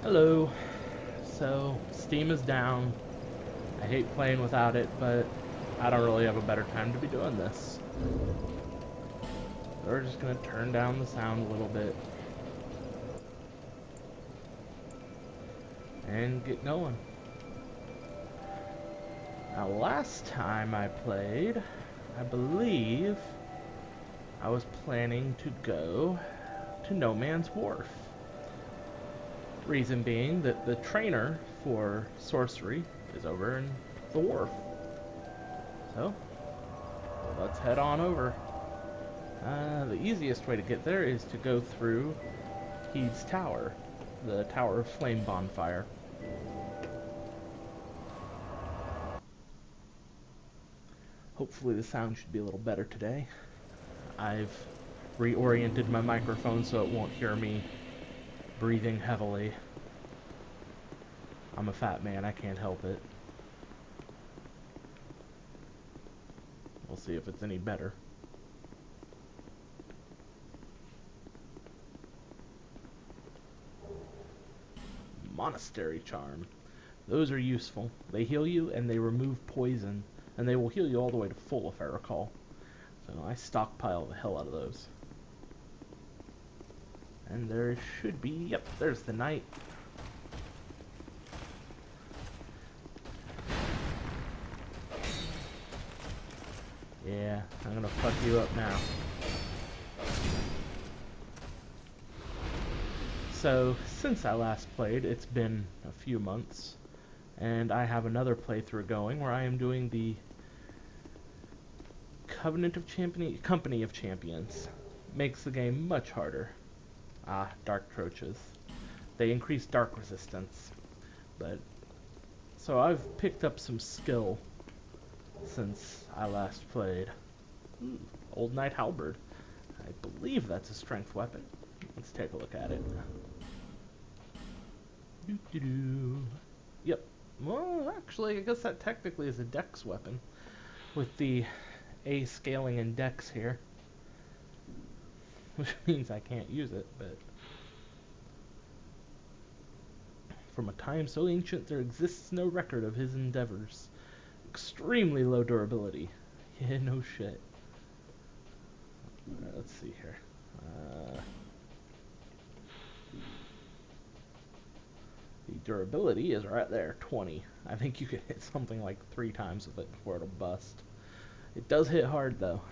Hello. So, Steam is down. I hate playing without it, but I don't really have a better time to be doing this. So we're just gonna turn down the sound a little bit and get going. Now, last time I played, I believe I was planning to go to No Man's Wharf. Reason being that the trainer for sorcery is over in the wharf. So, let's head on over. The easiest way to get there is to go through Heed's Tower, the Tower of Flame Bonfire. Hopefully the sound should be a little better today. I've reoriented my microphone so it won't hear me breathing heavily. I'm a fat man, I can't help it. We'll see if it's any better. Monastery Charm. Those are useful. They heal you and they remove poison. And they will heal you all the way to full if I recall. So I stockpile the hell out of those. And there should be... Yep, there's the knight. Yeah, I'm gonna fuck you up now. So, since I last played, it's been a few months. And I have another playthrough going where I am doing the Company of Champions. Makes the game much harder. Ah, Dark Troches. They increase dark resistance. But so I've picked up some skill since I last played. Ooh, Old Knight Halberd. I believe that's a strength weapon. Let's take a look at it. Doo-doo-doo. Yep. Well, actually, I guess that technically is a dex weapon with the A scaling in dex here, which means I can't use it, but from a time so ancient there exists no record of his endeavors. Extremely low durability. Yeah, no shit. Let's see here. The durability is right there, 20. I think you could hit something like 3 times with it before it'll bust. It does hit hard though.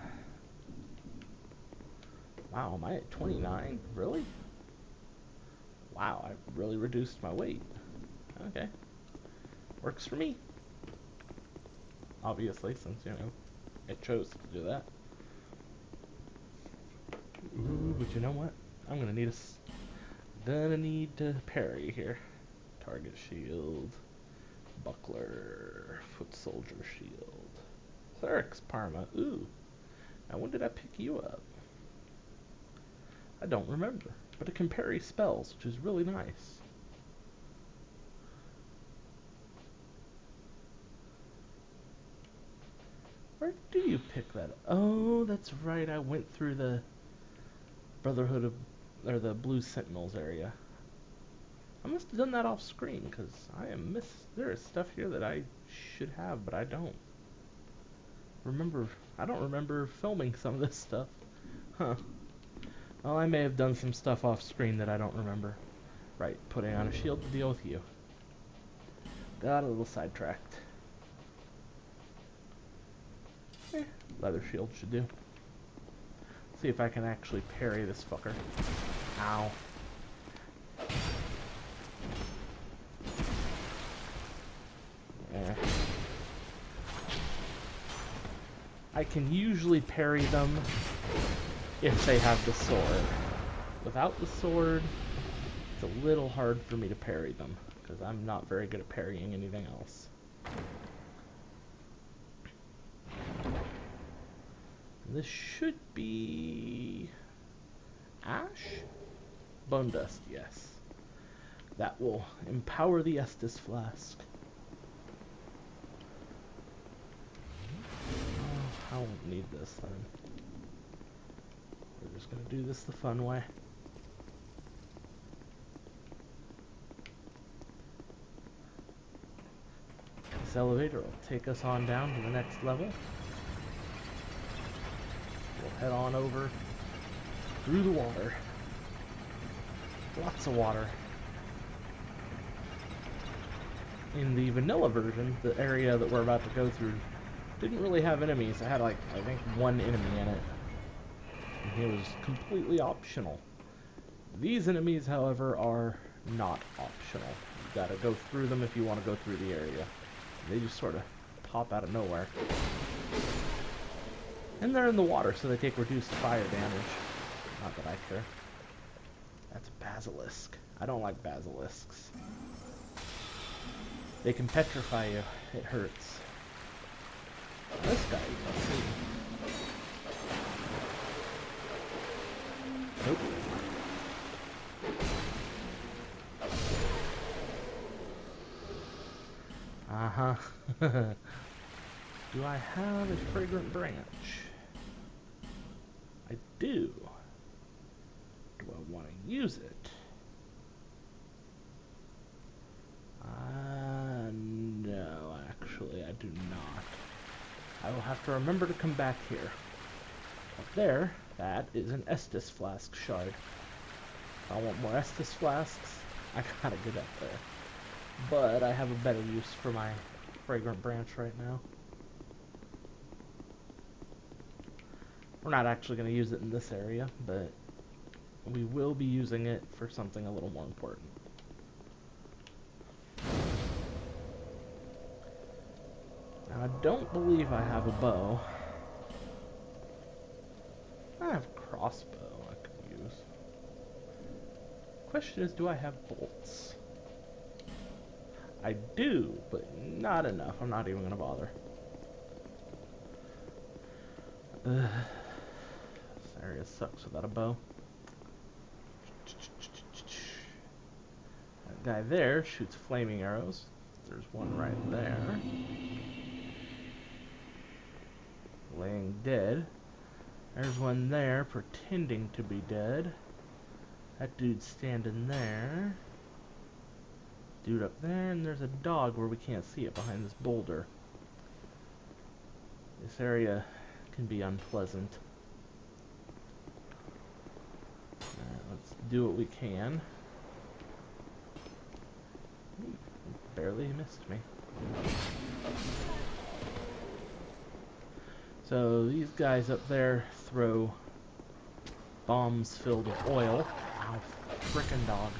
Wow, am I at 29? Really? Wow, I really reduced my weight. Okay. Works for me. Obviously, since, it chose to do that. Ooh, but you know what? I'm gonna need to parry here. Target shield. Buckler. Foot soldier shield. Cleric's Parma. Ooh. Now when did I pick you up? I don't remember. But it can parry spells, which is really nice. Where do you pick that up? Oh, that's right. I went through the Brotherhood of... or the Blue Sentinels area. I must have done that off screen, because there is stuff here that I should have, but I don't. I don't remember filming some of this stuff. Huh. Well, I may have done some stuff off screen that I don't remember. Right, putting on a shield to deal with you. Got a little sidetracked. Leather shield should do. See if I can actually parry this fucker. Ow. Yeah. I can usually parry them if they have the sword. Without the sword, it's a little hard for me to parry them, because I'm not very good at parrying anything else. This should be... ash? Bone dust, yes. That will empower the Estus Flask. Oh, I won't need this then. We're just gonna do this the fun way. This elevator will take us on down to the next level. We'll head on over through the water. Lots of water. In the vanilla version, the area that we're about to go through didn't really have enemies. It had like, I think, one enemy in it. And he was completely optional. These enemies, however, are not optional. You gotta go through them if you want to go through the area. They just sort of pop out of nowhere. And they're in the water, so they take reduced fire damage. Not that I care. That's a basilisk. I don't like basilisks. They can petrify you. It hurts. This guy, let's see. Nope. Uh-huh. Do I have a fragrant branch? I do. Do I want to use it? No, actually, I do not. I will have to remember to come back here. Up there, that is an Estus flask shard. If I want more Estus flasks, I gotta get up there. But I have a better use for my fragrant branch right now. We're not actually going to use it in this area, but we will be using it for something a little more important. Now, I don't believe I have a bow. I have a crossbow I could use. Question is, do I have bolts? I do, but not enough. I'm not even going to bother. This area sucks without a bow. That guy there shoots flaming arrows. There's one right there. Laying dead. There's one there pretending to be dead. That dude's standing there. Dude up there, and there's a dog where we can't see it behind this boulder. This area can be unpleasant. Alright, let's do what we can. Ooh, barely missed me. So these guys up there throw bombs filled with oil. Ow, frickin' dog.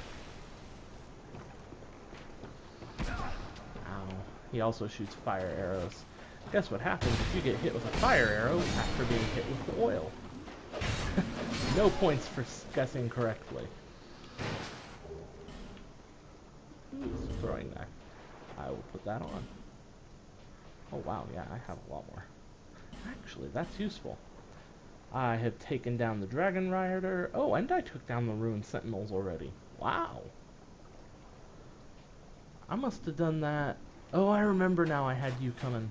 Ow. He also shoots fire arrows. Guess what happens if you get hit with a fire arrow after being hit with the oil? No points for guessing correctly. Ooh, throwing knife. I will put that on. Oh wow, yeah, I have a lot more. Actually, that's useful. I have taken down the Dragon Rider. Oh, and I took down the Ruined Sentinels already. Wow. I must have done that. Oh, I remember now I had you coming.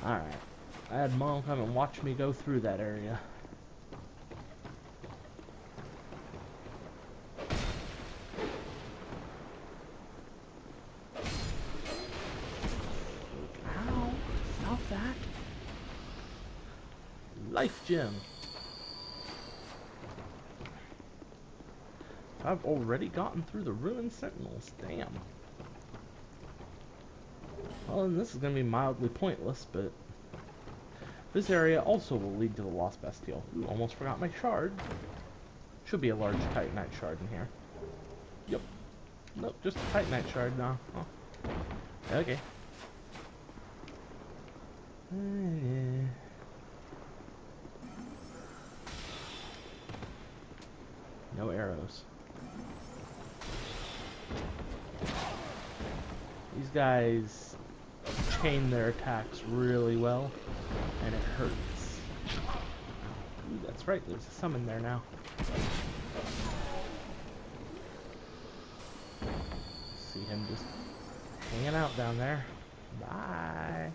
Alright. I had Mom come and watch me go through that area. Ow. Stop that. Life gem. I've already gotten through the Ruined Sentinels. Damn. Well, then this is going to be mildly pointless, but this area also will lead to the Lost Bastille. Ooh, almost forgot my shard. Should be a large Titanite shard in here. Yep. Nope, just a Titanite shard now. Oh. Okay. No arrows. These guys chain their attacks really well, and it hurts. Ooh, that's right, there's a summon there now. See him just hanging out down there. Bye.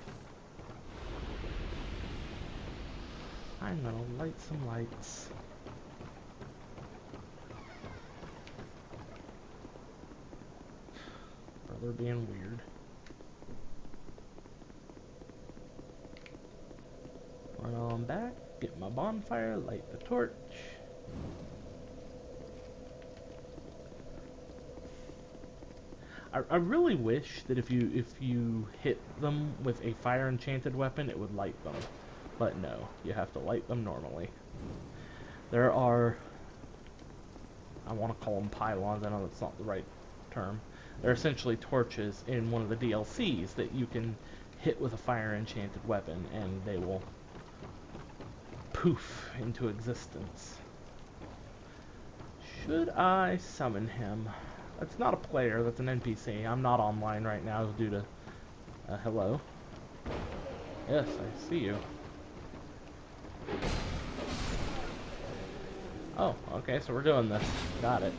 I'm gonna light some lights. Brother being weird. Run on back, get my bonfire, light the torch. I really wish that if you hit them with a fire enchanted weapon, it would light them. But no, you have to light them normally. There are, I want to call them pylons, I know that's not the right term. They're essentially torches in one of the DLCs that you can hit with a fire enchanted weapon and they will poof into existence. Should I summon him? That's not a player, that's an NPC. I'm not online right now due to... hello? Yes, I see you. Oh, okay, so we're doing this. Got it.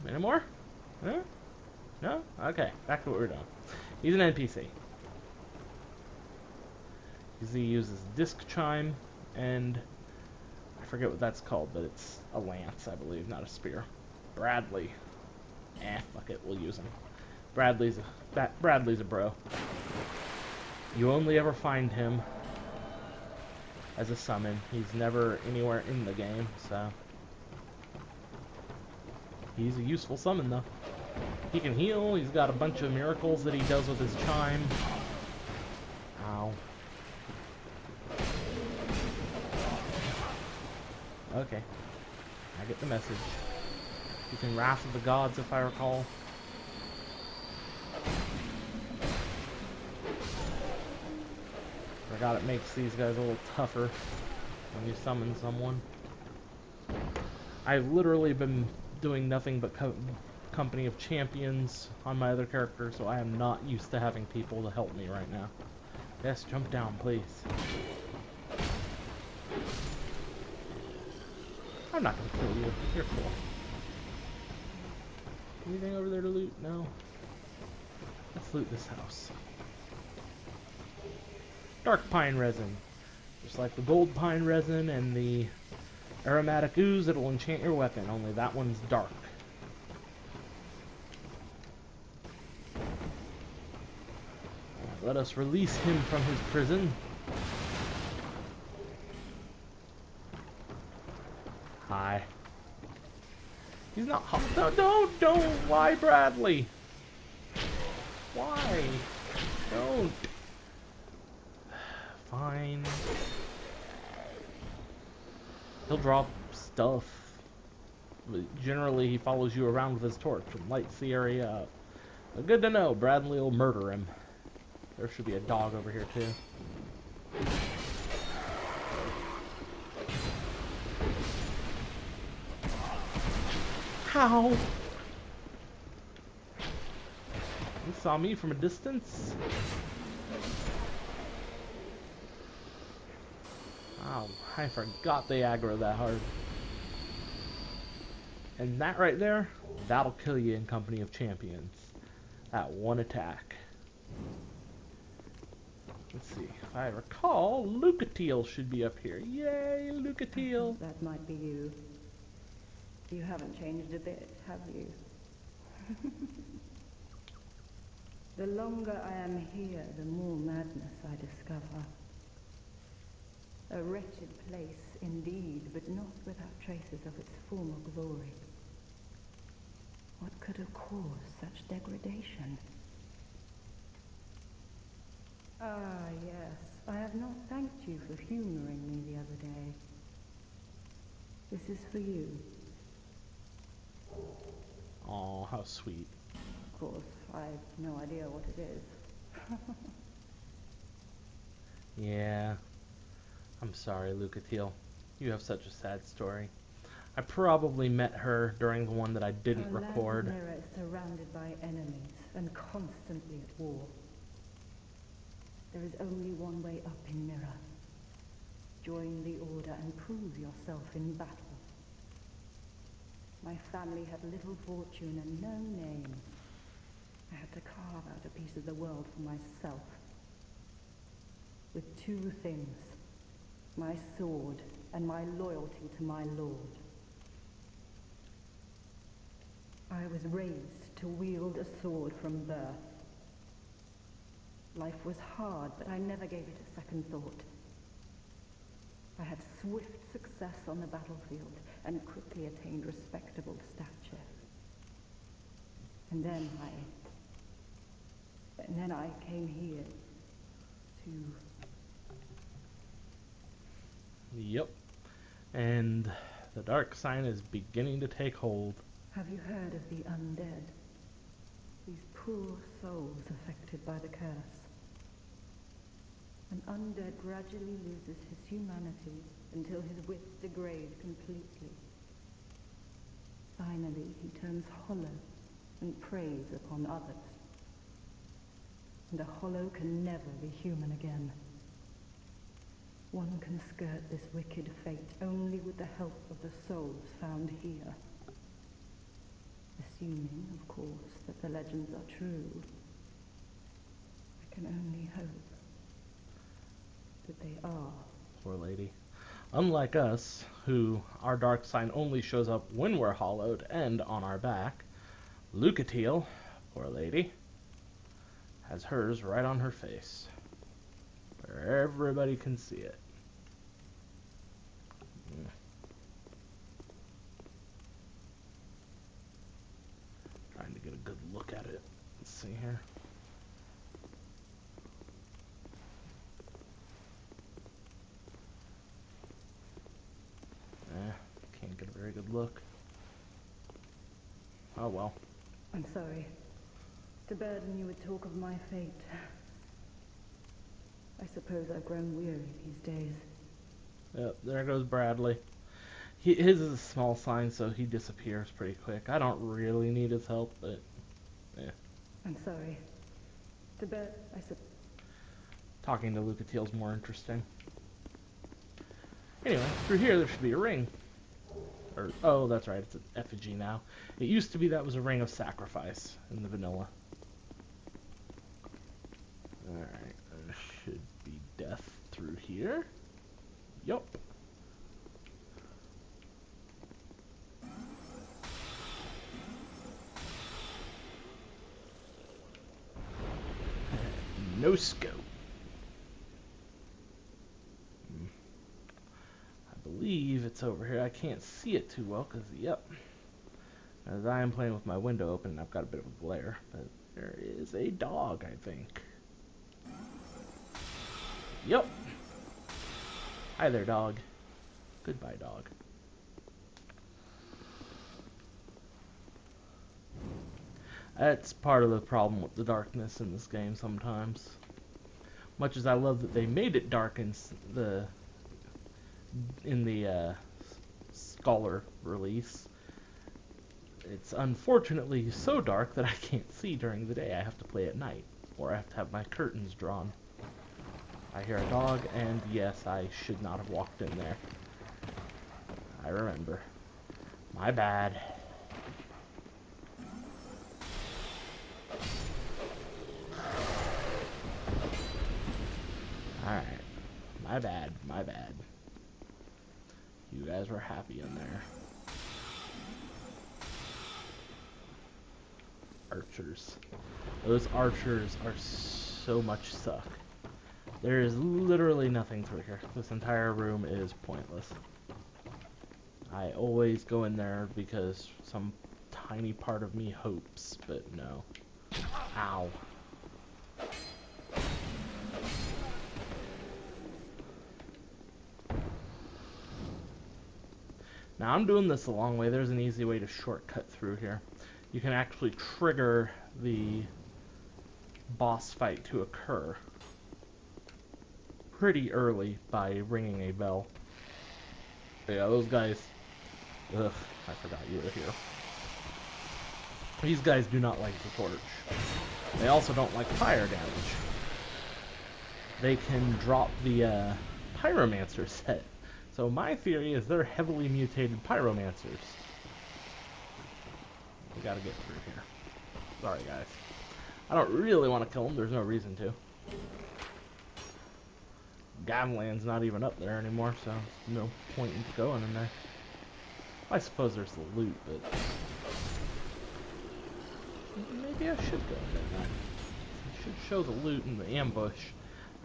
Any more? Huh? No? Okay, back to what we're doing. He's an NPC. He uses disc chime, and I forget what that's called, but it's a lance, I believe, not a spear. Bradley. Fuck it, we'll use him. Bradley's a bro. You only ever find him as a summon. He's never anywhere in the game, so he's a useful summon though. He can heal, he's got a bunch of miracles that he does with his chime. Ow. Okay. I get the message. You can Wrath of the Gods, if I recall. Forgot it makes these guys a little tougher when you summon someone. I've literally been doing nothing but Company of Champions on my other character, so I am not used to having people to help me right now. Yes, jump down, please. I'm not gonna kill you. You're cool. Anything over there to loot? No. Let's loot this house. Dark pine resin. Just like the gold pine resin and the aromatic ooze, it'll enchant your weapon, only that one's dark. Let us release him from his prison. Hi. He's not hot. No, don't! Why, Bradley? Why? Don't. Fine. He'll drop stuff. But generally, he follows you around with his torch and lights the area up. But good to know, Bradley will murder him. There should be a dog over here, too. How? You saw me from a distance? Oh, I forgot they aggro that hard. And that right there, that'll kill you in Company of Champions. That one attack. Let's see. If I recall, Lucatiel should be up here. Yay, Lucatiel! That might be you. You haven't changed a bit, have you? The longer I am here, the more madness I discover. A wretched place indeed, but not without traces of its former glory. What could have caused such degradation? Ah, yes. I have not thanked you for humoring me the other day. This is for you. Oh, how sweet. Of course, I have no idea what it is. Yeah. I'm sorry, Lucatiel. You have such a sad story. I probably met her during the one that I didn't record. Our land is surrounded by enemies and constantly at war. There is only one way up in Mirror. Join the Order and prove yourself in battle. My family had little fortune and no name. I had to carve out a piece of the world for myself. With two things. My sword and my loyalty to my lord. I was raised to wield a sword from birth. life was hard, but I never gave it a second thought. I had swift success on the battlefield and quickly attained respectable stature. And then I came here to... Yep. And the dark sign is beginning to take hold. Have you heard of the undead? These poor souls affected by the curse. An undead gradually loses his humanity until his wits degrade completely. Finally, he turns hollow and preys upon others. And a hollow can never be human again. One can skirt this wicked fate only with the help of the souls found here. Assuming, of course, that the legends are true, I can only hope that they are. Poor lady. Unlike us, who our dark sign only shows up when we're hollowed and on our back, Lucatiel, poor lady, has hers right on her face, where everybody can see it. Trying to get a good look at it. Let's see here. Can't get a very good look. Oh well. I'm sorry to burden you with talk of my fate. I suppose I've grown weary these days. Yep, there goes Bradley. His is a small sign, so he disappears pretty quick. I don't really need his help, but yeah. I'm sorry to Talking to Lucatiel's more interesting. Anyway, through here there should be a ring. Or, oh, that's right, it's an effigy now. It used to be that was a ring of sacrifice in the vanilla. Alright, there should be death through here. Yup. No scope. I believe it's over here. I can't see it too well because, yep, as I am playing with my window open, I've got a bit of a glare, but there is a dog, I think. Yep. Hi there, dog. Goodbye, dog. That's part of the problem with the darkness in this game sometimes. Much as I love that they made it dark in the Scholar release, it's unfortunately so dark that I can't see during the day. I have to play at night, or I have to have my curtains drawn. I hear a dog, and yes, I should not have walked in there. I remember. My bad. Alright. My bad, my bad. You guys were happy in there. Archers. Those archers are so much suck. There is literally nothing through here. This entire room is pointless. I always go in there because some tiny part of me hopes, but no. Ow. Now I'm doing this the long way. There's an easy way to shortcut through here. You can actually trigger the boss fight to occur pretty early by ringing a bell. Yeah, those guys... Ugh, I forgot you were here. These guys do not like the torch. They also don't like fire damage. They can drop the pyromancer set. So my theory is they're heavily mutated pyromancers. We gotta get through here. Sorry, guys. I don't really want to kill them. There's no reason to. Gamlan's not even up there anymore, so no point in going in there. I suppose there's the loot, but maybe I should go in there now. Should show the loot in the ambush.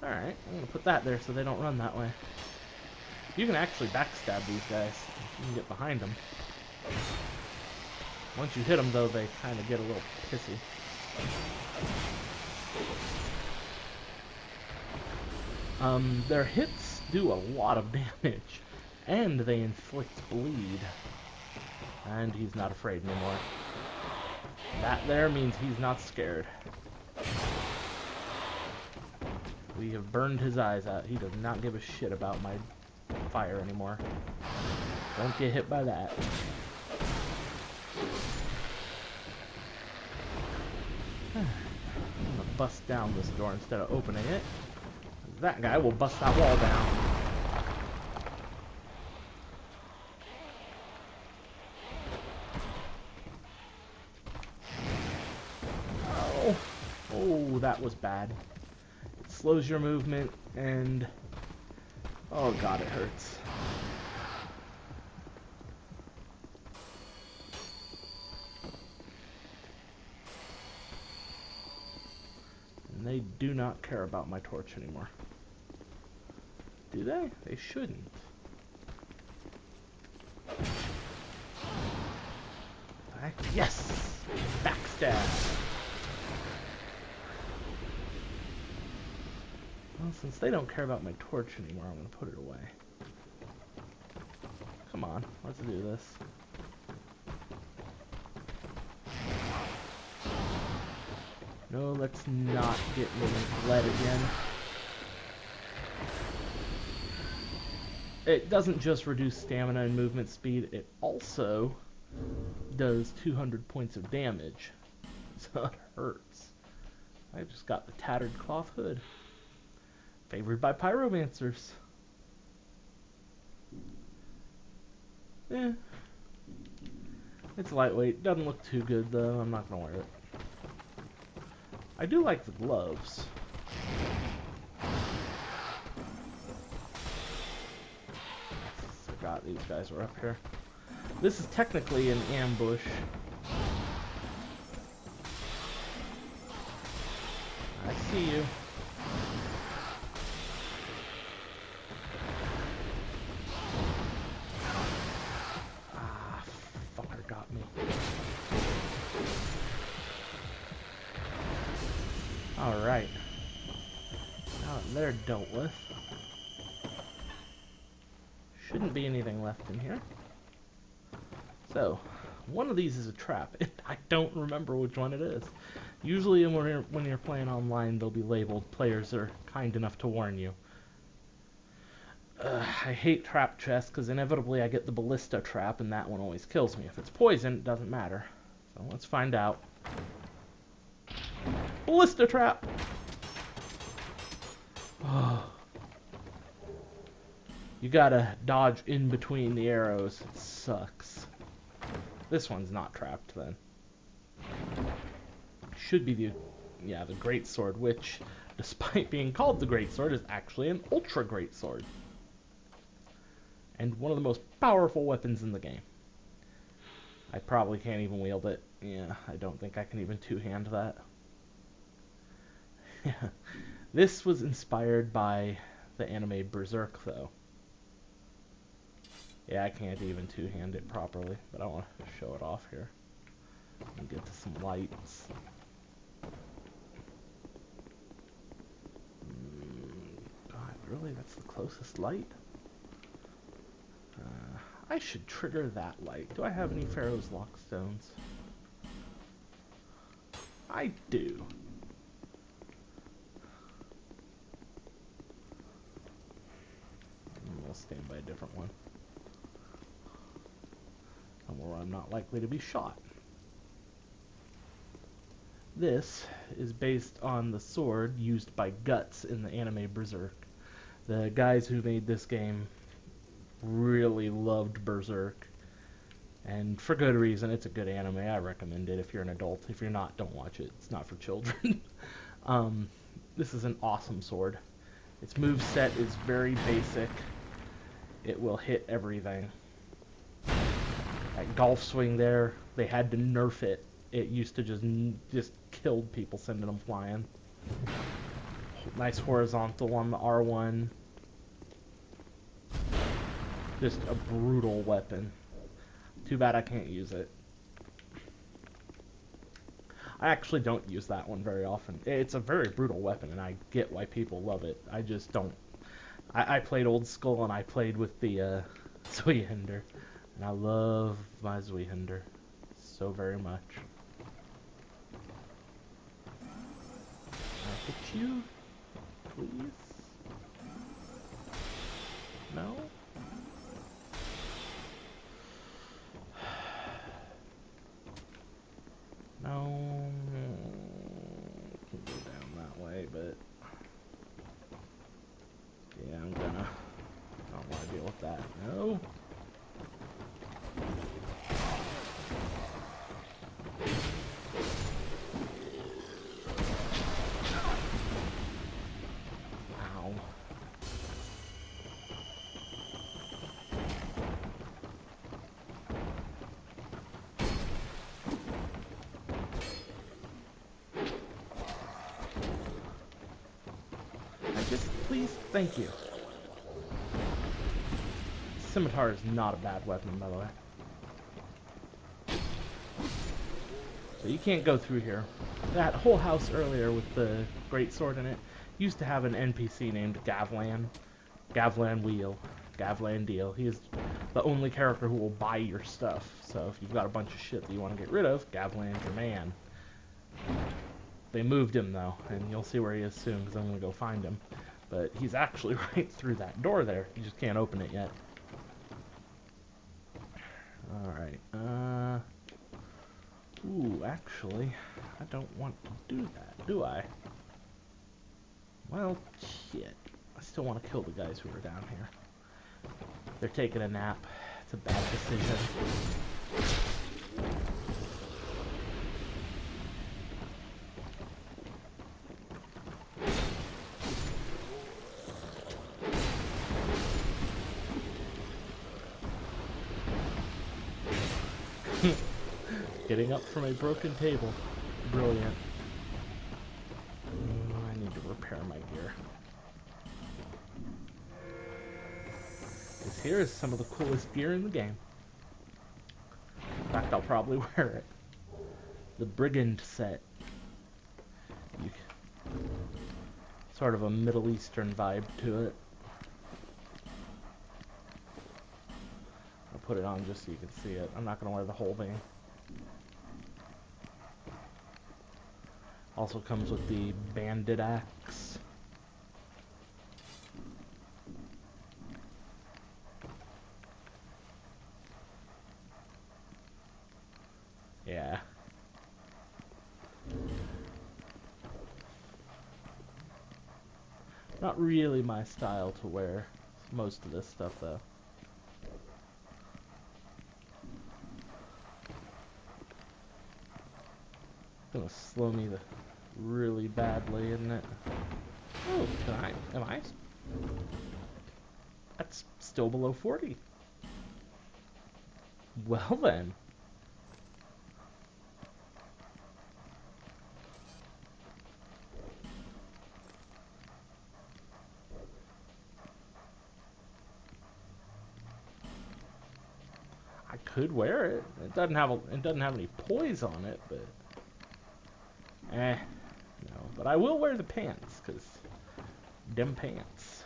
Alright, I'm gonna put that there so they don't run that way. You can actually backstab these guys. You can get behind them. Once you hit them, though, they kind of get a little pissy. Their hits do a lot of damage, and they inflict bleed. And he's not afraid anymore. That there means he's not scared. We have burned his eyes out. He does not give a shit about my fire anymore. Don't get hit by that. I'm gonna bust down this door instead of opening it. That guy will bust that wall down. Oh, oh, that was bad. It slows your movement and oh god, it hurts. And they do not care about my torch anymore. Do they? They shouldn't. Yes! Backstab! Well, since they don't care about my torch anymore, I'm going to put it away. Come on, let's do this. No, let's not get misled again. It doesn't just reduce stamina and movement speed, it also does 200 points of damage. So it hurts. I just got the tattered cloth hood. Favored by pyromancers. Eh. It's lightweight, doesn't look too good though, I'm not gonna wear it. I do like the gloves. Forgot these guys were up here. This is technically an ambush. I see you. Ah, fucker got me. Alright. Now that they're dealt with. Shouldn't be anything left in here. So, one of these is a trap. I don't remember which one it is. Usually when you're playing online, they'll be labeled. Players are kind enough to warn you. I hate trap chests because inevitably I get the ballista trap and that one always kills me. If it's poison, it doesn't matter. So let's find out. Ballista trap! Oh. You gotta dodge in between the arrows. It sucks. This one's not trapped then. Should be the great sword, which, despite being called the great sword, is actually an ultra great sword. And one of the most powerful weapons in the game. I probably can't even wield it. Yeah, I don't think I can even two-hand that. This was inspired by the anime Berserk, though. Yeah, I can't even two-hand it properly, but I want to show it off here. And get to some lights. God, really? That's the closest light? I should trigger that light. Do I have any Pharaoh's Lockstones? I do. We'll stand by a different one. Somewhere I'm not likely to be shot. This is based on the sword used by Guts in the anime Berserk. The guys who made this game really loved Berserk. And for good reason. It's a good anime. I recommend it if you're an adult. If you're not, don't watch it. It's not for children. This is an awesome sword. Its moveset is very basic. It will hit everything. That golf swing there, they had to nerf it. It used to just killed people, sending them flying. Nice horizontal on the R1. Just a brutal weapon. Too bad I can't use it. I actually don't use that one very often. It's a very brutal weapon, and I get why people love it. I just don't. I played Old Skull, and I played with the Zweihander, and I love my Zweihander so very much. Can I hit you, please? No? No. Can go down that way, but yeah, I don't want to deal with that. No. Ow. Please, thank you. Scimitar is not a bad weapon, by the way. So you can't go through here. That whole house earlier with the great sword in it used to have an NPC named Gavlan. Gavlan Wheel. Gavlan Deal. He is the only character who will buy your stuff. So if you've got a bunch of shit that you want to get rid of, Gavlan's your man. They moved him though, and you'll see where he is soon because I'm going to go find him. But he's actually right through that door there. You just can't open it yet. Alright. Ooh, actually, I don't want to do that, do I? Well, shit. I still want to kill the guys who are down here. They're taking a nap. It's a bad decision. Getting up from a broken table. Brilliant. I need to repair my gear. This here is some of the coolest gear in the game. In fact, I'll probably wear it. The Brigand set. Sort of a Middle Eastern vibe to it. I'll put it on just so you can see it. I'm not going to wear the whole thing. Also comes with the bandit axe. Yeah. Not really my style to wear most of this stuff though. Gonna slow me really badly, isn't it? Oh, am I? That's still below 40. Well then. I could wear it. It doesn't have any poise on it, but no. But I will wear the pants, cause them pants.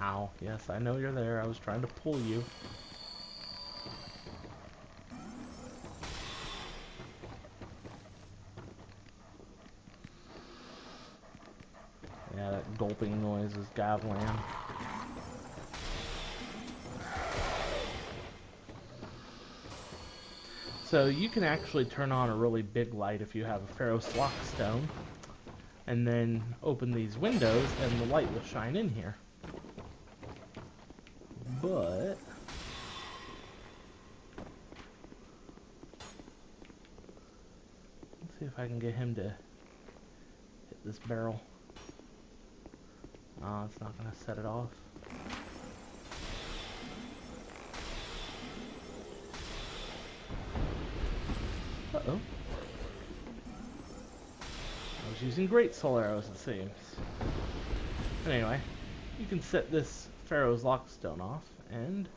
Ow. Yes, I know you're there. I was trying to pull you. Yeah, that gulping noise is Gavlan. So you can actually turn on a really big light if you have a Pharaoh's Lock Stone, and then open these windows and the light will shine in here. But let's see if I can get him to hit this barrel. Oh, it's not gonna set it off. Uh-oh. I was using great soul arrows, it seems. Anyway, you can set this Pharaoh's Lockstone off and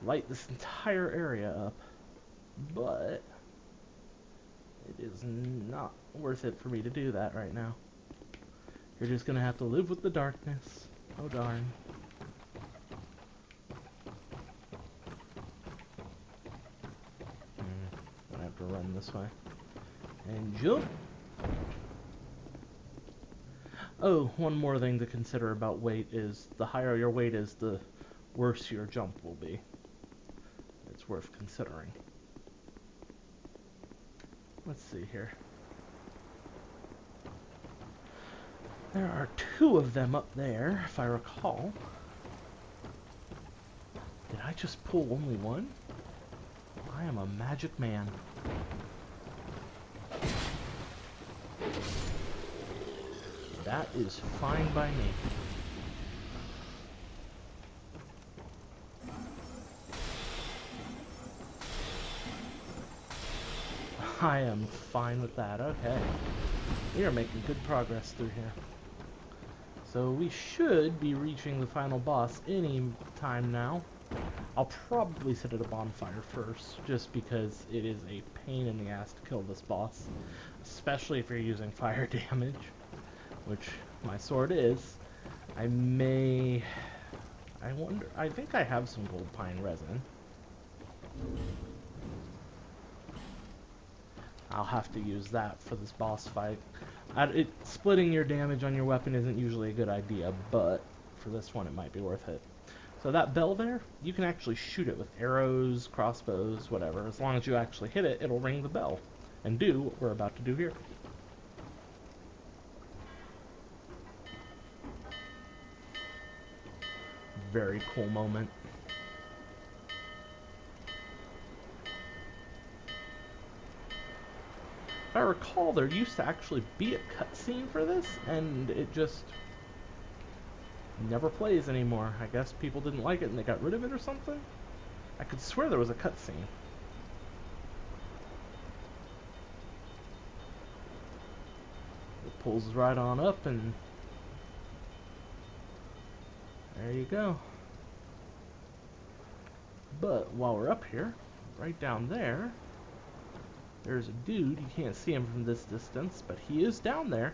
light this entire area up. But it is not worth it for me to do that right now. You're just gonna have to live with the darkness. Oh darn. Gonna have to run this way. And jump! Oh, one more thing to consider about weight is the higher your weight is, the worse your jump will be. It's worth considering. Let's see here. There are 2 of them up there, if I recall. Did I just pull only one? I am a magic man. That is fine by me. I am fine with that. Okay. We are making good progress through here. So we should be reaching the final boss any time now. I'll probably set it a bonfire first, just because it is a pain in the ass to kill this boss. Especially if you're using fire damage, which my sword is. I wonder, I think I have some gold pine resin. I'll have to use that for this boss fight. Splitting your damage on your weapon isn't usually a good idea, but for this one it might be worth it. So that bell there, you can actually shoot it with arrows, crossbows, whatever. As long as you actually hit it, it'll ring the bell and do what we're about to do here. Very cool moment. If I recall, there used to actually be a cutscene for this, and it just never plays anymore. I guess people didn't like it and they got rid of it or something? I could swear there was a cutscene. It pulls right on up and there you go. But while we're up here, right down there, there's a dude. You can't see him from this distance, but he is down there.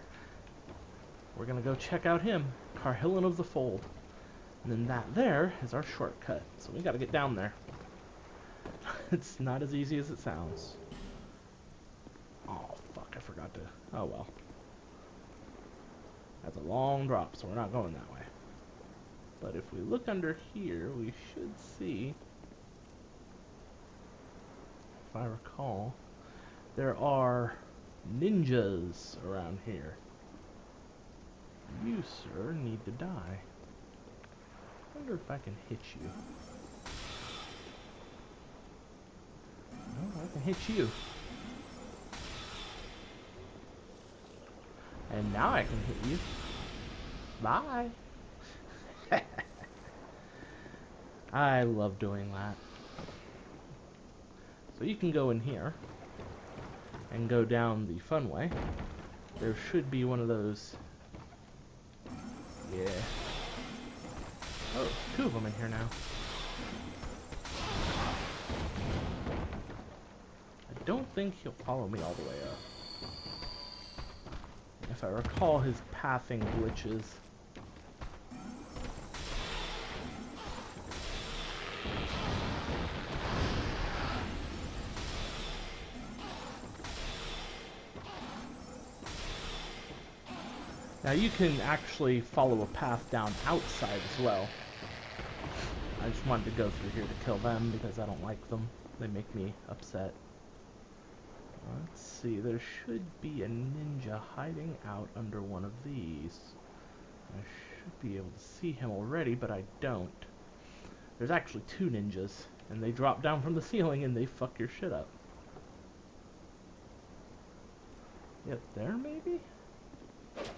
We're gonna go check out him, Kirhean of the Fold. And then that there is our shortcut. So we gotta get down there. It's not as easy as it sounds. Oh, fuck, I forgot to... Oh, well. That's a long drop, so we're not going that way. But if we look under here, we should see... If I recall... There are ninjas around here. You, sir, need to die. I wonder if I can hit you. No, I can hit you. And now I can hit you. Bye. I love doing that. So you can go in here and go down the fun way. There should be one of those. Yeah. Oh, 2 of them in here now. I don't think he'll follow me all the way up. If I recall his pathing glitches. Now you can actually follow a path down outside as well. I just wanted to go through here to kill them because I don't like them. They make me upset. Let's see, there should be a ninja hiding out under one of these. I should be able to see him already, but I don't. There's actually 2 ninjas, and they drop down from the ceiling and they fuck your shit up. Yep, there maybe? Get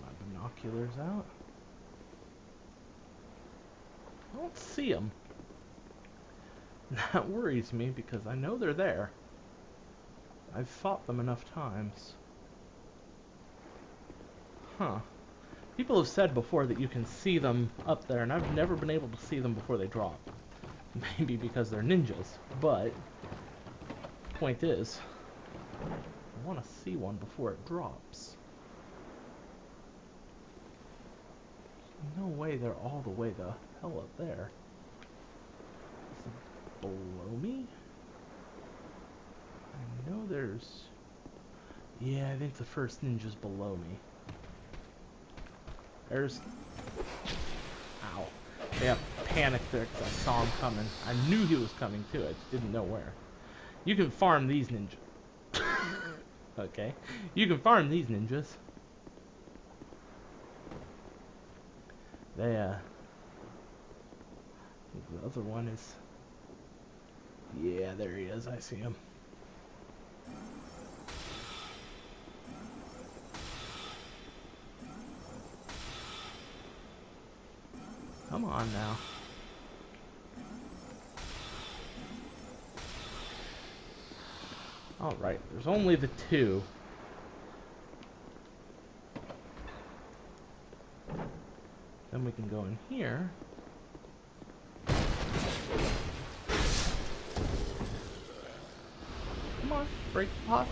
my binoculars out. I don't see him. That worries me because I know they're there. I've fought them enough times. Huh. People have said before that you can see them up there, and I've never been able to see them before they drop. Maybe because they're ninjas, but point is, I want to see one before it drops. No way they're all the way the hell up there. Is it below me? I know there's... Yeah, I think the first ninja's below me. There's... Ow. Yeah, panicked there because I saw him coming. I knew he was coming too, I just didn't know where. You can farm these ninjas. Okay. You can farm these ninjas. They, I think the other one is... Yeah, there he is, I see him. Come on now. Alright, there's only the two. Then we can go in here. Come on, break the pots.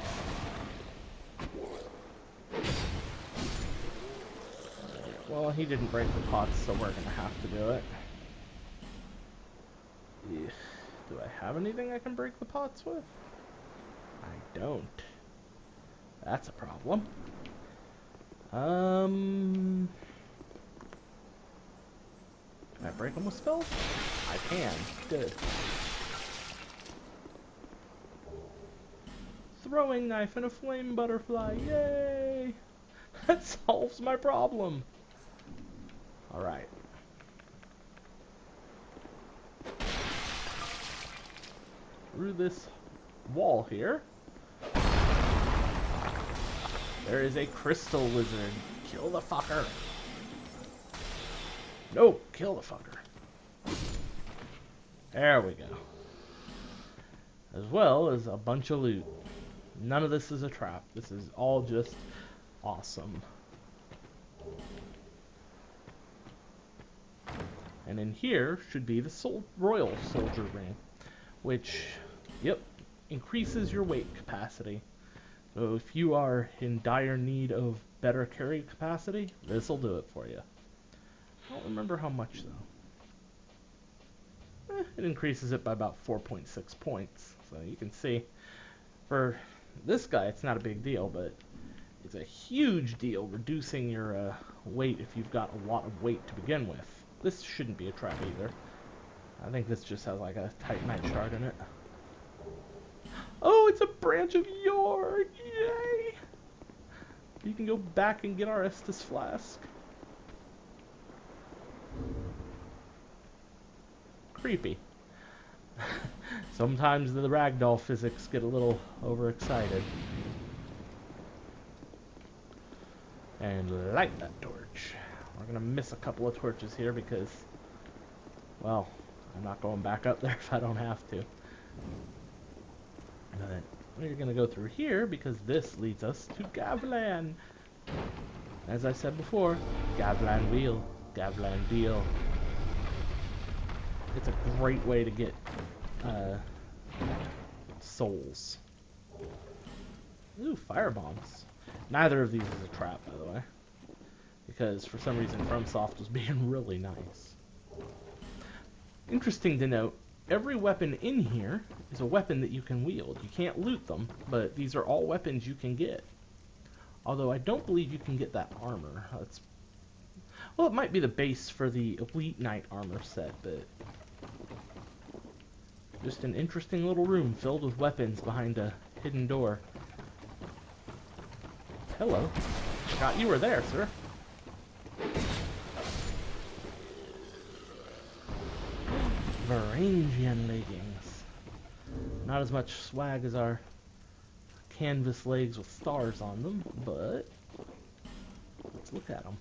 Well, he didn't break the pots, so we're gonna have to do it. Ugh. Do I have anything I can break the pots with? I don't. That's a problem. Can I break them with spells? I can. Good. Throwing knife and a flame butterfly. Yay! That solves my problem. Alright. Through this wall here, there is a crystal lizard. Kill the fucker. No, kill the fucker. There we go. As well as a bunch of loot. None of this is a trap. This is all just awesome. And in here should be the Royal Soldier Ring, which, yep, increases your weight capacity. So if you are in dire need of better carry capacity, this will do it for you. I don't remember how much though. It increases it by about 4.6 points. So you can see, for this guy it's not a big deal, but it's a huge deal reducing your weight if you've got a lot of weight to begin with. This shouldn't be a trap either. I think this just has like a Titanite shard in it. Oh, it's a branch of Yore! Yay! You can go back and get our Estus flask. Creepy. Sometimes the ragdoll physics get a little overexcited. And light that torch. We're gonna miss a couple of torches here because, well, I'm not going back up there if I don't have to. But we're gonna go through here because this leads us to Gavlan. As I said before, Gavlan wheel, Gavlan deal. It's a great way to get souls. Ooh, fire bombs. Neither of these is a trap, by the way, because for some reason FromSoft was being really nice. Interesting to note, every weapon in here is a weapon that you can wield. You can't loot them, but these are all weapons you can get. Although I don't believe you can get that armor. That's, well, it might be the base for the Elite Knight armor set, but just an interesting little room filled with weapons behind a hidden door. Hello. Forgot you were there, sir. Varangian leggings. Not as much swag as our canvas legs with stars on them, but let's look at them.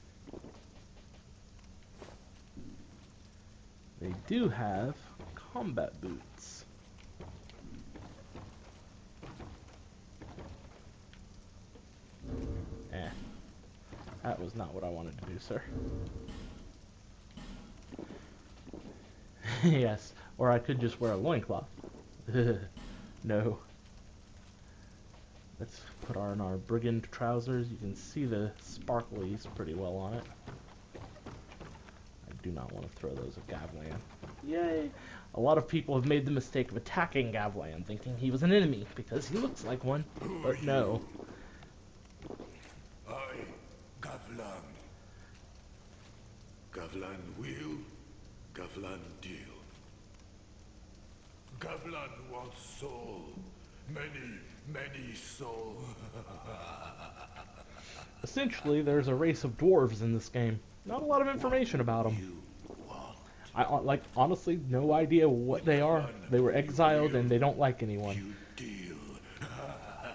They do have combat boots. Eh. That was not what I wanted to do, sir. Yes, or I could just wear a loincloth. No. Let's put on our brigand trousers. You can see the sparklies pretty well on it. I do not want to throw those at Gavlan. Yay! A lot of people have made the mistake of attacking Gavlan, thinking he was an enemy, because he looks like one. But no. I, Gavlan. Gavlan will, Gavlan deal. Gavlan wants soul. Many soul. Essentially, there's a race of dwarves in this game. Not a lot of information about them. I honestly no idea what they are. They were exiled and they don't like anyone.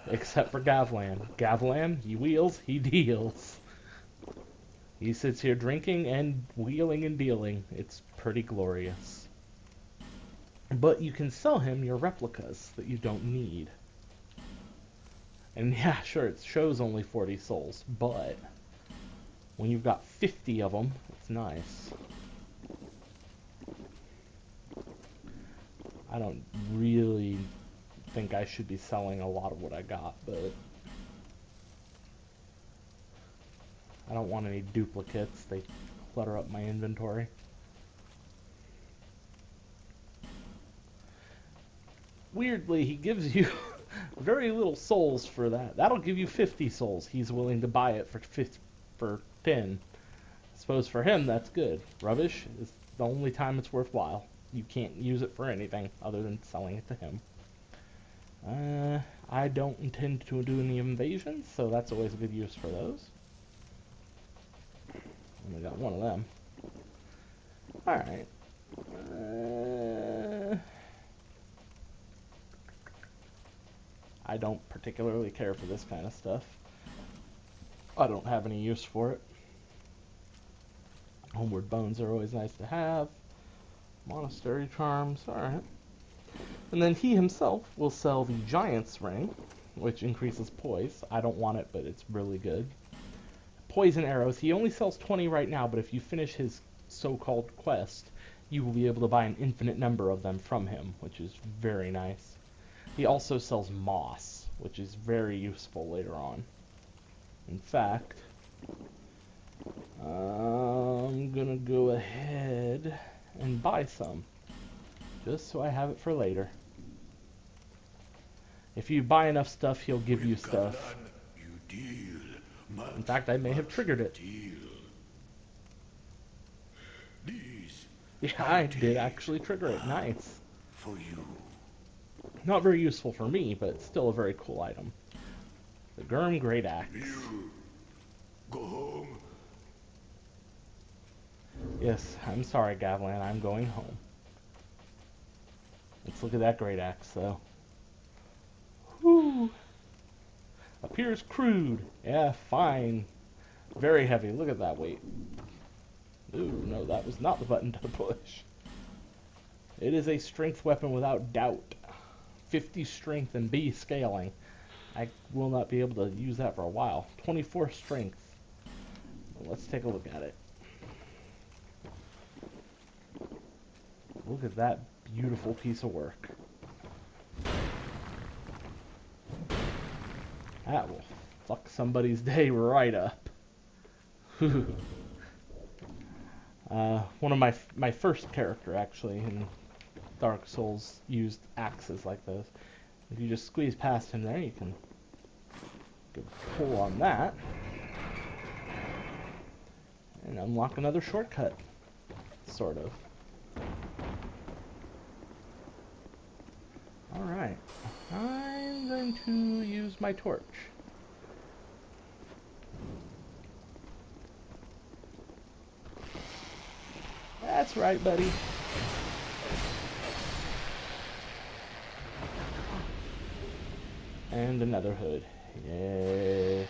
Except for Gavlan. Gavlan, he wheels, he deals. He sits here drinking and wheeling and dealing. It's pretty glorious. But you can sell him your replicas that you don't need. And yeah, sure, it shows only 40 souls, but when you've got 50 of them, it's nice. I don't really think I should be selling a lot of what I got, but I don't want any duplicates. They clutter up my inventory. Weirdly, he gives you very little souls for that. That'll give you 50 souls. He's willing to buy it for 10. I suppose for him, that's good. Rubbish is the only time it's worthwhile. You can't use it for anything other than selling it to him. I don't intend to do any invasions, so that's always a good use for those. Only got one of them. Alright. I don't particularly care for this kind of stuff. I don't have any use for it. Homeward bones are always nice to have. Monastery charms, alright. And then he himself will sell the Giant's Ring, which increases poise. I don't want it, but it's really good. Poison arrows, he only sells 20 right now, but if you finish his so-called quest, you will be able to buy an infinite number of them from him, which is very nice. He also sells moss, which is very useful later on. In fact, I'm gonna go ahead and buy some, just so I have it for later. If you buy enough stuff, he'll give you stuff. In fact, I may have triggered it. Yeah, I did actually trigger it. Nice. For you. Not very useful for me, but still a very cool item. The Gurm Great Axe. You go home. Yes, I'm sorry, Gavlan. I'm going home. Let's look at that Great Axe, though. Whew. Appears crude. Yeah, fine. Very heavy. Look at that weight. Ooh, no, that was not the button to push. It is a strength weapon without doubt. 50 strength and B scaling. I will not be able to use that for a while. 24 strength. Let's take a look at it. Look at that beautiful piece of work. That will fuck somebody's day right up. One of my first character, actually, in Dark Souls used axes like those. If you just squeeze past him there, you can go pull on that and unlock another shortcut, sort of. Alright, I'm going to use my torch. That's right, buddy. And another hood. Yeah.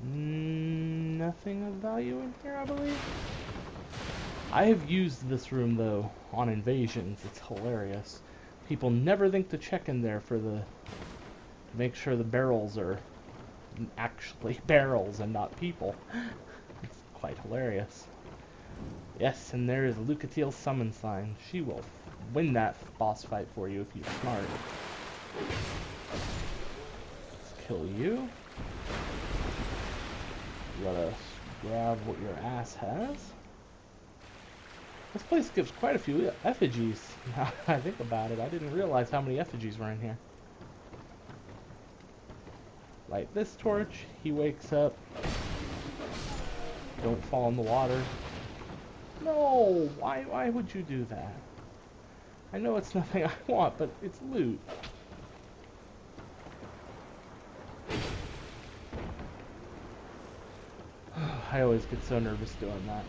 Nothing of value in here, I believe. I have used this room though on invasions. It's hilarious. People never think to check in there to make sure the barrels are actually barrels and not people. It's quite hilarious. Yes, and there is Lucatiel's summon sign. She will win that boss fight for you if you're smart. Let's kill you. Let us grab what your ass has. This place gives quite a few effigies. Now that I think about it, I didn't realize how many effigies were in here. Light this torch, he wakes up. Don't fall in the water. No! Why would you do that? I know it's nothing I want, but it's loot. I always get so nervous doing that.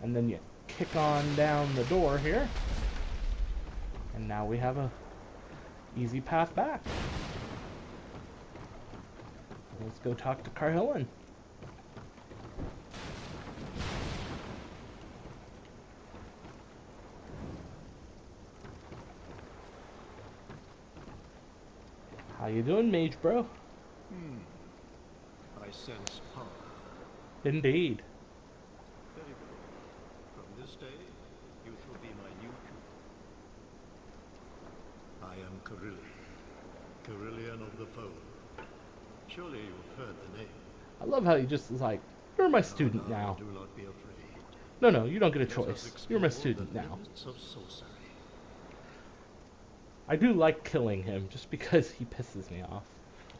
And then you kick on down the door here. And now we have a easy path back. Let's go talk to Kirhean. How you doing, mage bro? I sense power. Indeed. Very good. From this day, you shall be my new tutor. I am Kirhean of the Fold. Surely you've heard the name. I love how he just is like, you're my student now. Do not be afraid. No, you don't get a Let us choice. You're my explore student the now. limits of sorcery. I do like killing him just because he pisses me off.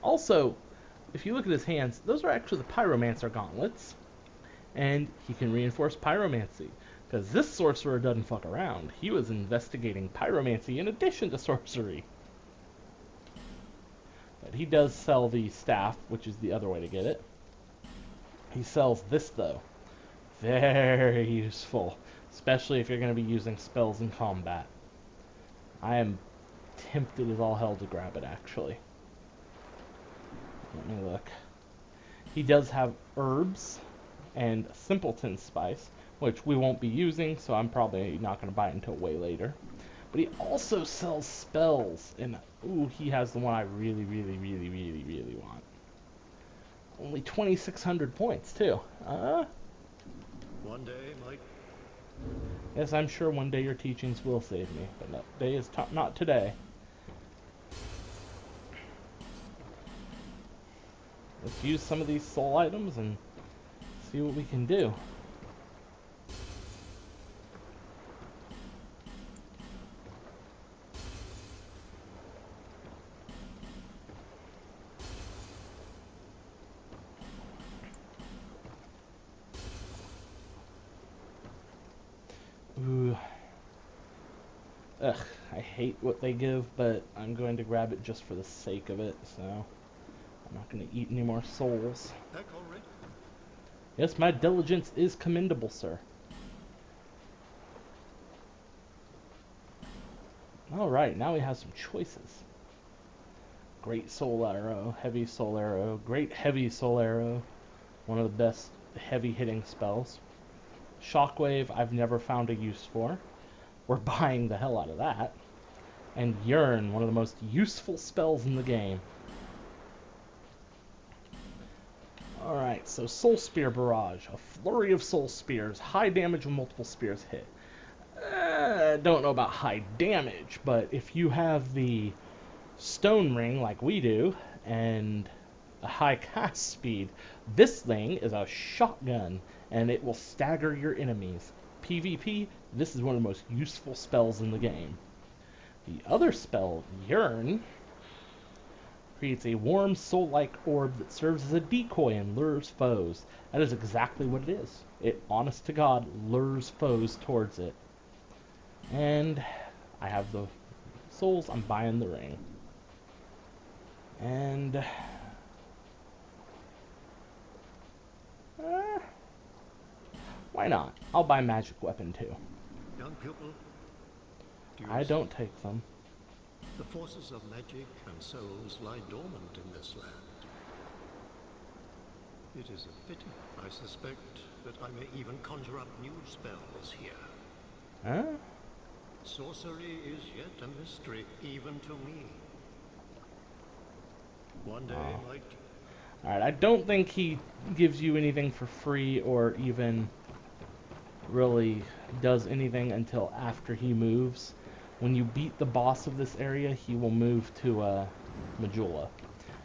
Also, if you look at his hands, those are actually the Pyromancer gauntlets. And he can reinforce pyromancy. Because this sorcerer doesn't fuck around. He was investigating pyromancy in addition to sorcery. But he does sell the staff, which is the other way to get it. He sells this though. Very useful. Especially if you're going to be using spells in combat. I am tempted as all hell to grab it actually. Let me look. He does have herbs and simpleton spice, which we won't be using, so I'm probably not going to buy it until way later. But he also sells spells, and ooh, he has the one I really want. Only 2,600 points too. One day might. Yes, I'm sure one day your teachings will save me, but that day is not today. Let's use some of these soul items and see what we can do. Ooh. Ugh, I hate what they give, but I'm going to grab it just for the sake of it, so I'm not going to eat any more souls. Back already? Yes, my diligence is commendable, sir. Alright, now we have some choices. Great soul arrow, heavy soul arrow, great heavy soul arrow. One of the best heavy hitting spells. Shockwave, I've never found a use for. We're buying the hell out of that. And Yearn, one of the most useful spells in the game. Alright, so Soul Spear Barrage. A flurry of Soul Spears. High damage when multiple spears hit. Don't know about high damage, but if you have the Stone Ring like we do, and a high cast speed, this thing is a shotgun, and it will stagger your enemies. PvP, this is one of the most useful spells in the game. The other spell, Yearn, creates a warm soul-like orb that serves as a decoy and lures foes. That is exactly what it is. It, honest to God, lures foes towards it. And I have the souls, I'm buying the ring. And why not? I'll buy magic weapon too. Young pupil, I don't take them. The forces of magic and souls lie dormant in this land. It is a pity. I suspect that I may even conjure up new spells here. Huh? Sorcery is yet a mystery, even to me. One day might... Alright, I don't think he gives you anything for free or even really does anything until after he moves. When you beat the boss of this area, he will move to Majula.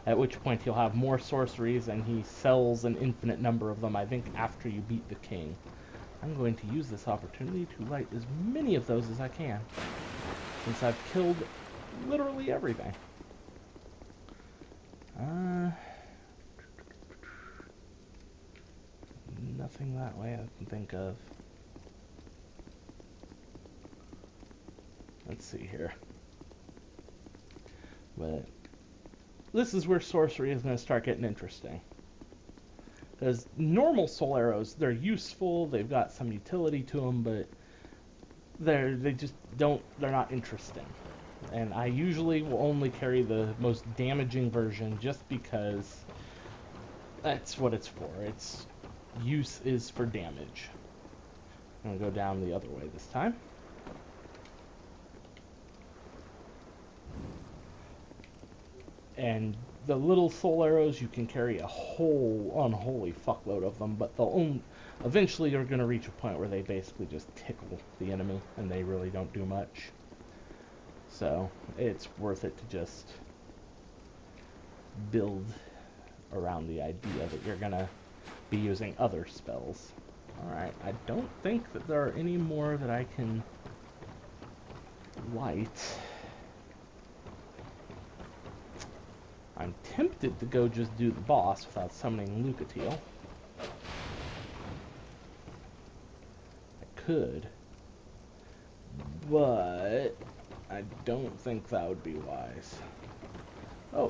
At which point he'll have more sorceries, and he sells an infinite number of them, I think, after you beat the king. I'm going to use this opportunity to light as many of those as I can, since I've killed literally everything. Nothing that way I can think of. Let's see here. But this is where sorcery is going to start getting interesting. Because normal soul arrows, they're useful, they've got some utility to them, but they're not interesting. And I usually will only carry the most damaging version just because that's what it's for. Its use is for damage. I'm going to go down the other way this time. And the little soul arrows, you can carry a whole unholy fuckload of them, but eventually you're going to reach a point where they basically just tickle the enemy, and they really don't do much. So, it's worth it to just build around the idea that you're going to be using other spells. Alright, I don't think that there are any more that I can light. I'm tempted to go just do the boss without summoning Lucatiel. I could, but I don't think that would be wise. Oh,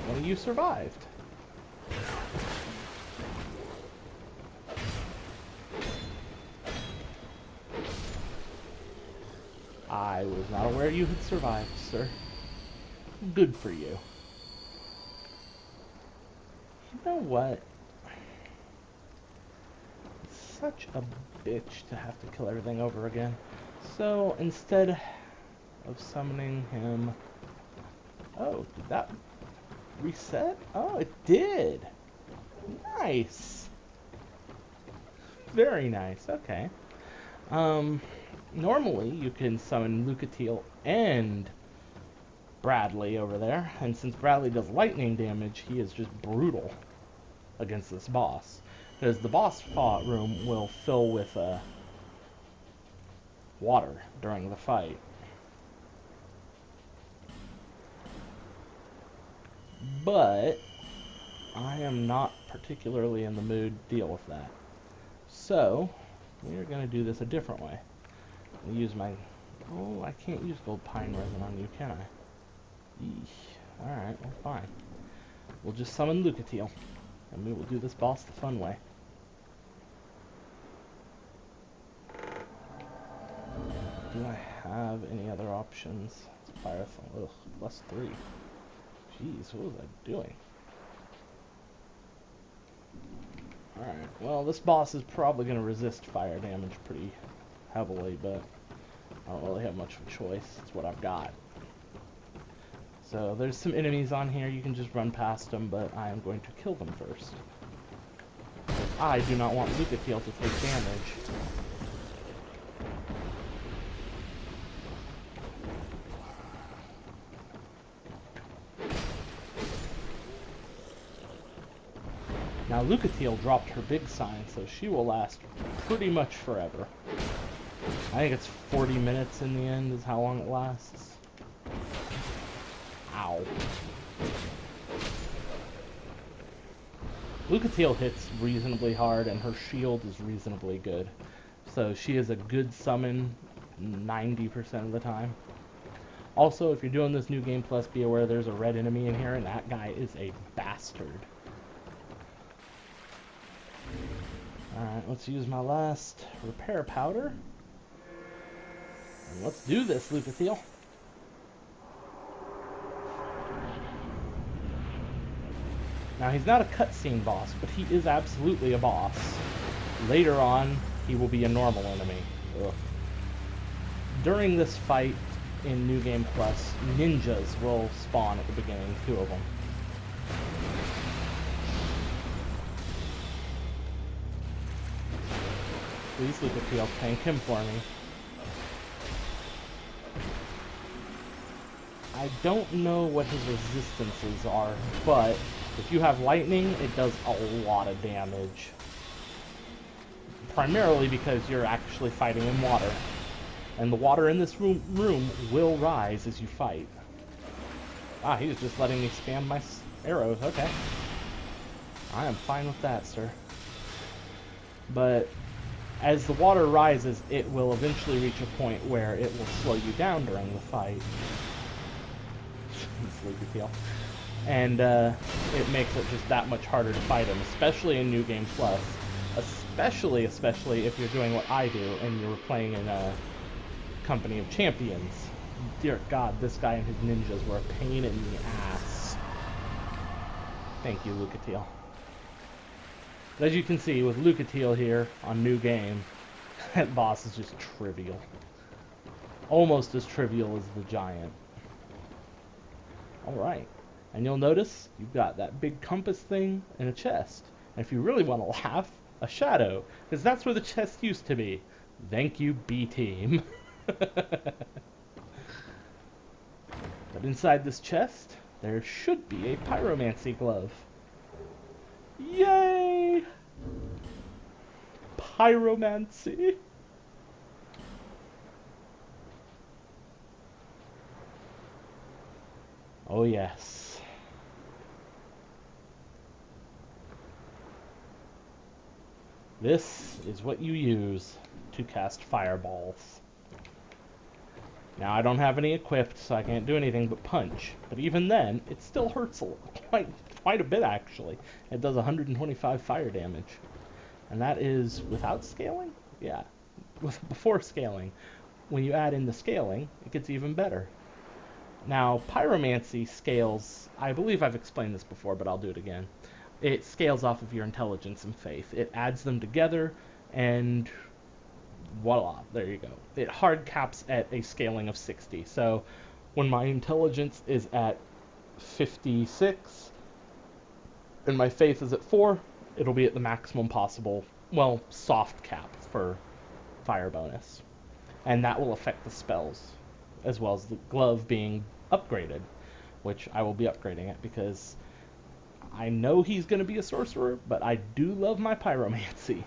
one of you survived. I was not aware you had survived, sir. Good for you. You know what? It's such a bitch to have to kill everything over again. So instead of summoning him... Oh, did that reset? Oh, it did! Nice! Very nice, okay. Normally you can summon Lucatiel and Bradley over there, and since Bradley does lightning damage, he is just brutal against this boss. Because the boss fight room will fill with water during the fight. But I am not particularly in the mood to deal with that. So we are going to do this a different way. I'll use my... Oh, I can't use gold pine resin on you, can I? Eesh. Alright, well fine. We'll just summon Lucatiel, and we will do this boss the fun way. Do I have any other options? It's Firefall. Ugh, +3. Jeez, what was I doing? Alright, well this boss is probably going to resist fire damage pretty heavily, but I don't really have much of a choice. It's what I've got. So there's some enemies on here, you can just run past them, but I am going to kill them first. Because I do not want Lucatiel to take damage. Now Lucatiel dropped her big sign, so she will last pretty much forever. I think it's 40 minutes in the end is how long it lasts. Ow. Lucatiel hits reasonably hard, and her shield is reasonably good. So she is a good summon 90% of the time. Also, if you're doing this New Game Plus, be aware there's a red enemy in here, and that guy is a bastard. Alright, let's use my last repair powder. And let's do this, Lucatiel. Now, he's not a cutscene boss, but he is absolutely a boss. Later on, he will be a normal enemy. Ugh. During this fight in New Game Plus, ninjas will spawn at the beginning, 2 of them. Please, Lucas, tank him for me. I don't know what his resistances are, but if you have lightning, it does a lot of damage. Primarily because you're actually fighting in water. And the water in this room will rise as you fight. Ah, he was just letting me spam my arrows. Okay. I am fine with that, sir. But as the water rises, it will eventually reach a point where it will slow you down during the fight. Sleepy Tail. And it makes it just that much harder to fight him, especially in New Game Plus. Especially if you're doing what I do and you're playing in a company of champions. Dear God, this guy and his ninjas were a pain in the ass. Thank you, Lucatiel. But as you can see, with Lucatiel here on New Game, that boss is just trivial. Almost as trivial as the giant. Alright, and you'll notice you've got that big compass thing and a chest. And if you really want to laugh, a shadow, because that's where the chest used to be. Thank you, B-Team. But inside this chest, there should be a pyromancy glove. Yay! Pyromancy! Oh yes. This is what you use to cast fireballs. Now I don't have any equipped, so I can't do anything but punch. But even then, it still hurts quite a bit actually. It does 125 fire damage. And that is without scaling? Yeah, before scaling. When you add in the scaling, it gets even better. Now, pyromancy scales, I believe I've explained this before, but I'll do it again. It scales off of your intelligence and faith. It adds them together, and voila, there you go. It hard caps at a scaling of 60. So when my intelligence is at 56, and my faith is at 4, it'll be at the maximum possible, well, soft cap for fire bonus. And that will affect the spells, as well as the glove being upgraded, which I will be upgrading it because I know he's going to be a sorcerer, but I do love my pyromancy,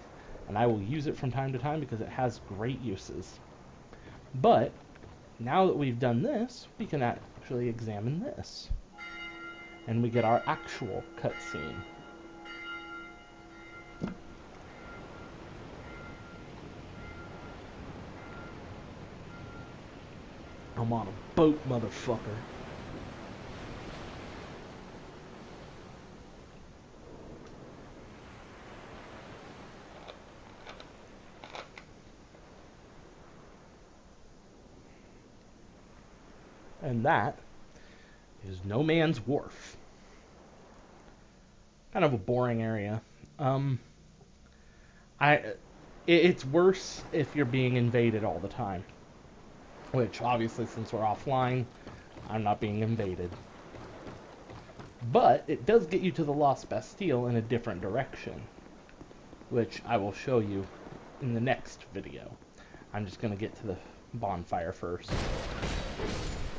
and I will use it from time to time because it has great uses. But now that we've done this, we can actually examine this, and we get our actual cutscene. I'm on a boat, motherfucker. And that is No Man's Wharf. Kind of a boring area. It's worse if you're being invaded all the time. Which, obviously, since we're offline, I'm not being invaded. But it does get you to the Lost Bastille in a different direction, which I will show you in the next video. I'm just going to get to the bonfire first.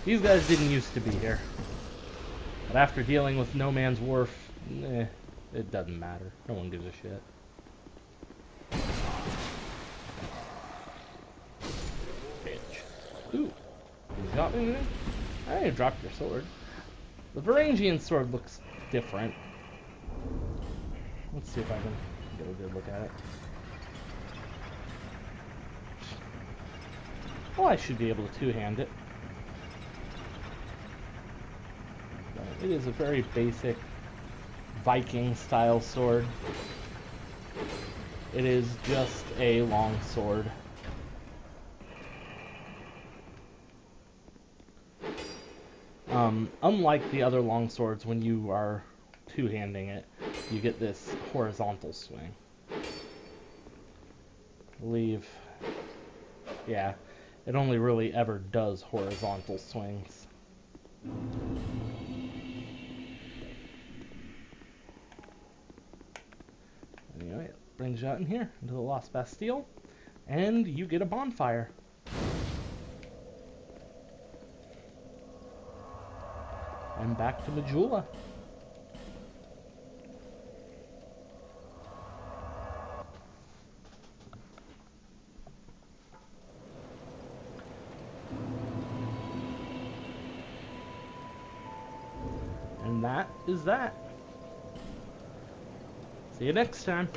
These guys didn't used to be here. But after dealing with No Man's Wharf, it doesn't matter. No one gives a shit. Ooh, you got me there? I didn't drop your sword. The Varangian sword looks different. Let's see if I can get a good look at it. Well, I should be able to two-hand it. But it is a very basic Viking-style sword. It is just a long sword. Unlike the other longswords, when you are two-handing it, you get this horizontal swing. Leave. Yeah, it only really ever does horizontal swings. Anyway, it brings you out in here, into the Lost Bastille, and you get a bonfire. And back to Majula. And that is that. See you next time.